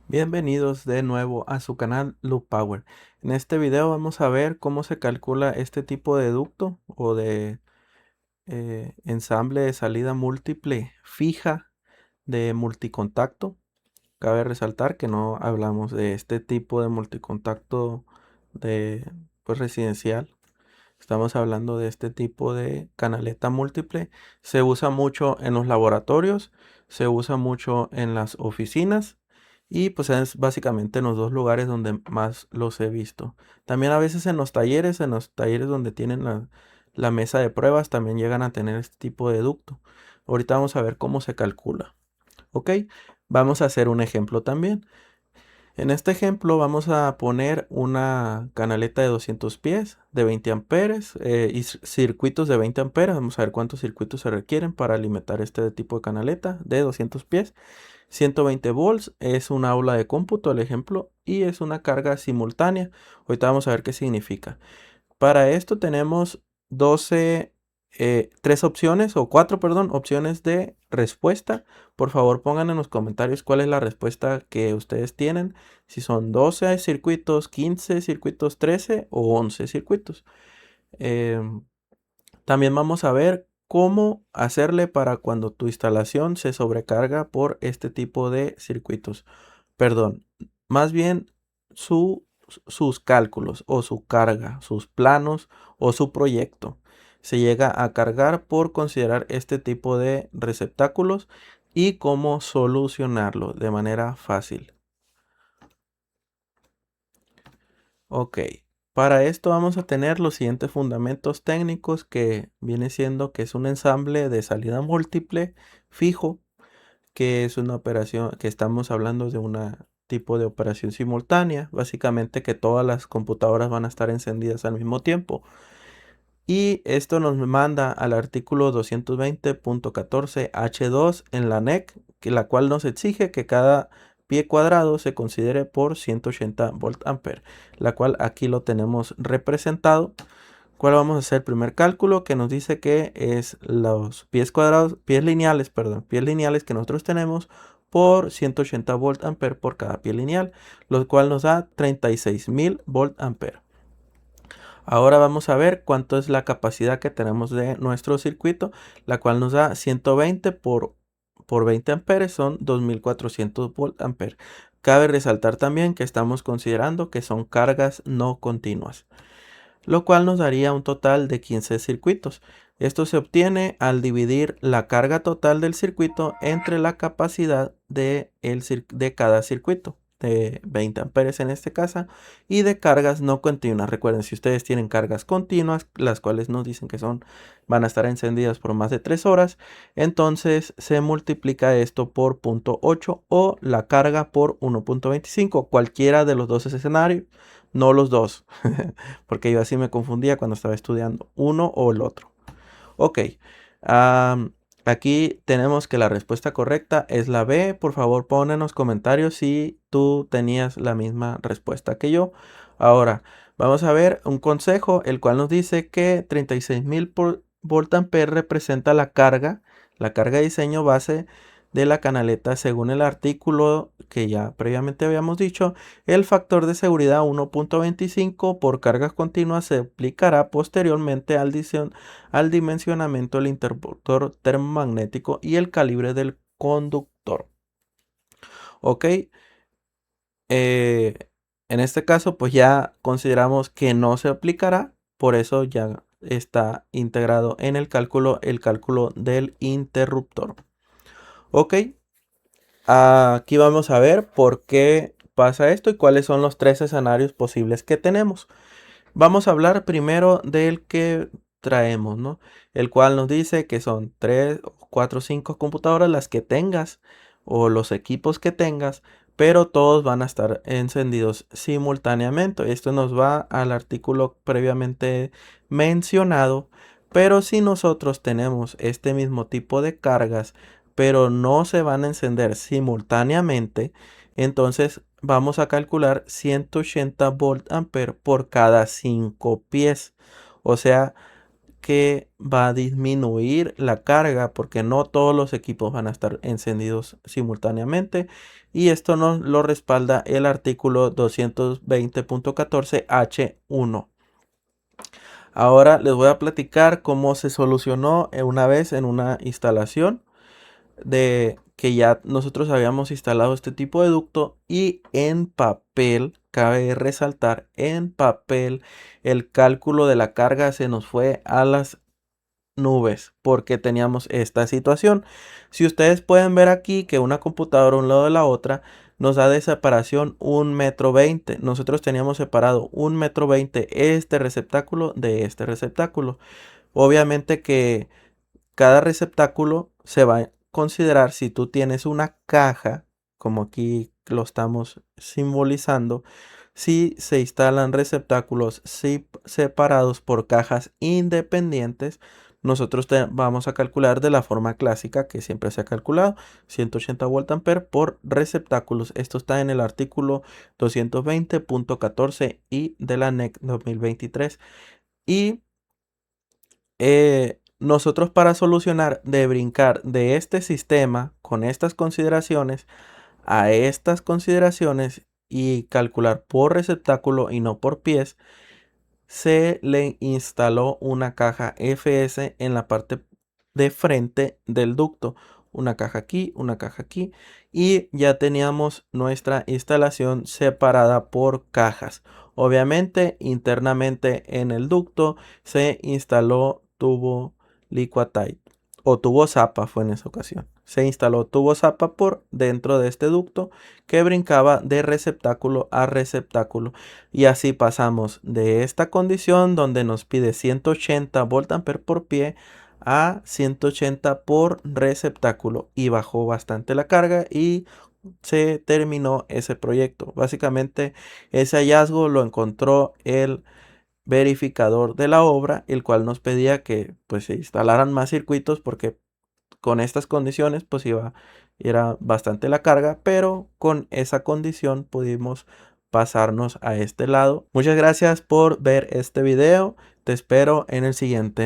Bienvenidos de nuevo a su canal Loop Power. En este video vamos a ver cómo se calcula este tipo de ducto o de ensamble de salida múltiple fija de multicontacto. Cabe resaltar que no hablamos de este tipo de multicontacto de residencial. Estamos hablando de este tipo de canaleta múltiple. Se usa mucho en los laboratorios, se usa mucho en las oficinas y pues es básicamente en los dos lugares donde más los he visto. También a veces en los talleres donde tienen la mesa de pruebas también llegan a tener este tipo de ducto. Ahorita vamos a ver cómo se calcula. Ok, vamos a hacer un ejemplo también. En este ejemplo vamos a poner una canaleta de 200 pies de 20 amperes y circuitos de 20 amperes. Vamos a ver cuántos circuitos se requieren para alimentar este tipo de canaleta de 200 pies. 120 volts es un aula de cómputo, el ejemplo, y es una carga simultánea. Ahorita vamos a ver qué significa. Para esto tenemos 3 opciones o 4, perdón, opciones de respuesta. Por favor, pongan en los comentarios cuál es la respuesta que ustedes tienen. Si son 12 circuitos, 15 circuitos, 13 o 11 circuitos. También vamos a ver cómo hacerle para cuando tu instalación se sobrecarga por este tipo de circuitos. Perdón, más bien sus cálculos o su carga, sus planos o su proyecto. Se llega a cargar por considerar este tipo de receptáculos y cómo solucionarlo de manera fácil. Ok, para esto vamos a tener los siguientes fundamentos técnicos que viene siendo que es un ensamble de salida múltiple fijo, que es una operación que estamos hablando de un tipo de operación simultánea, básicamente que todas las computadoras van a estar encendidas al mismo tiempo. Y esto nos manda al artículo 220.14H2 en la NEC, la cual nos exige que cada pie cuadrado se considere por 180 volt ampere, la cual aquí lo tenemos representado. ¿Cuál vamos a hacer? El primer cálculo que nos dice que es los pies cuadrados, pies lineales que nosotros tenemos por 180 volt ampere por cada pie lineal, lo cual nos da 36.000 volt ampere. Ahora vamos a ver cuánto es la capacidad que tenemos de nuestro circuito, la cual nos da 120 por 20 amperes, son 2400 volt ampere. Cabe resaltar también que estamos considerando que son cargas no continuas, lo cual nos daría un total de 15 circuitos. Esto se obtiene al dividir la carga total del circuito entre la capacidad de cada circuito, de 20 amperes en este caso, y de cargas no continuas. Recuerden, si ustedes tienen cargas continuas, las cuales nos dicen que van a estar encendidas por más de 3 horas, entonces se multiplica esto por 0.8 o la carga por 1.25, cualquiera de los dos escenarios, no los dos. Porque yo así me confundía cuando estaba estudiando uno o el otro. Ok, aquí tenemos que la respuesta correcta es la B. Por favor, pon en los comentarios si tú tenías la misma respuesta que yo. Ahora, vamos a ver un consejo, el cual nos dice que 36.000 volt ampere representa la carga de diseño base de la canaleta según el artículo que ya previamente habíamos dicho. El factor de seguridad 1.25 por cargas continuas se aplicará posteriormente al dimensionamiento del interruptor termomagnético y el calibre del conductor. Ok, en este caso pues ya consideramos que no se aplicará, por eso ya está integrado en el cálculo del interruptor. Ok, aquí vamos a ver por qué pasa esto y cuáles son los 3 escenarios posibles que tenemos. Vamos a hablar primero del que traemos, ¿no? El cual nos dice que son 3, 4, 5 computadoras las que tengas o los equipos que tengas, pero todos van a estar encendidos simultáneamente. Esto nos va al artículo previamente mencionado, pero si nosotros tenemos este mismo tipo de cargas, pero no se van a encender simultáneamente, entonces vamos a calcular 180 volt ampere por cada 5 pies. O sea que va a disminuir la carga porque no todos los equipos van a estar encendidos simultáneamente, y esto nos lo respalda el artículo 220.14H1. Ahora les voy a platicar cómo se solucionó una vez en una instalación de que ya nosotros habíamos instalado este tipo de ducto, y en papel, cabe resaltar, en papel el cálculo de la carga se nos fue a las nubes porque teníamos esta situación. Si ustedes pueden ver aquí que una computadora a un lado de la otra nos da de separación 1,20 m. Nosotros teníamos separado 1,20 m este receptáculo de este receptáculo. Obviamente que cada receptáculo se va a considerar, si tú tienes una caja, como aquí lo estamos simbolizando, si se instalan receptáculos separados por cajas independientes, nosotros vamos a calcular de la forma clásica que siempre se ha calculado, 180 volt ampere por receptáculos. Esto está en el artículo 220.14 de la NEC 2023. Y nosotros, para solucionar de brincar de este sistema con estas consideraciones a estas consideraciones y calcular por receptáculo y no por pies, se le instaló una caja FS en la parte de frente del ducto, una caja aquí, y ya teníamos nuestra instalación separada por cajas. Obviamente internamente en el ducto se instaló tubo Liquatite o tubo Zapa, fue en esa ocasión. Se instaló tubo Zapa por dentro de este ducto que brincaba de receptáculo a receptáculo, y así pasamos de esta condición donde nos pide 180 volt ampere por pie a 180 por receptáculo, y bajó bastante la carga y se terminó ese proyecto. Básicamente ese hallazgo lo encontró el verificador de la obra, el cual nos pedía que pues se instalaran más circuitos porque con estas condiciones pues era bastante la carga, pero con esa condición pudimos pasarnos a este lado. Muchas gracias por ver este video, te espero en el siguiente.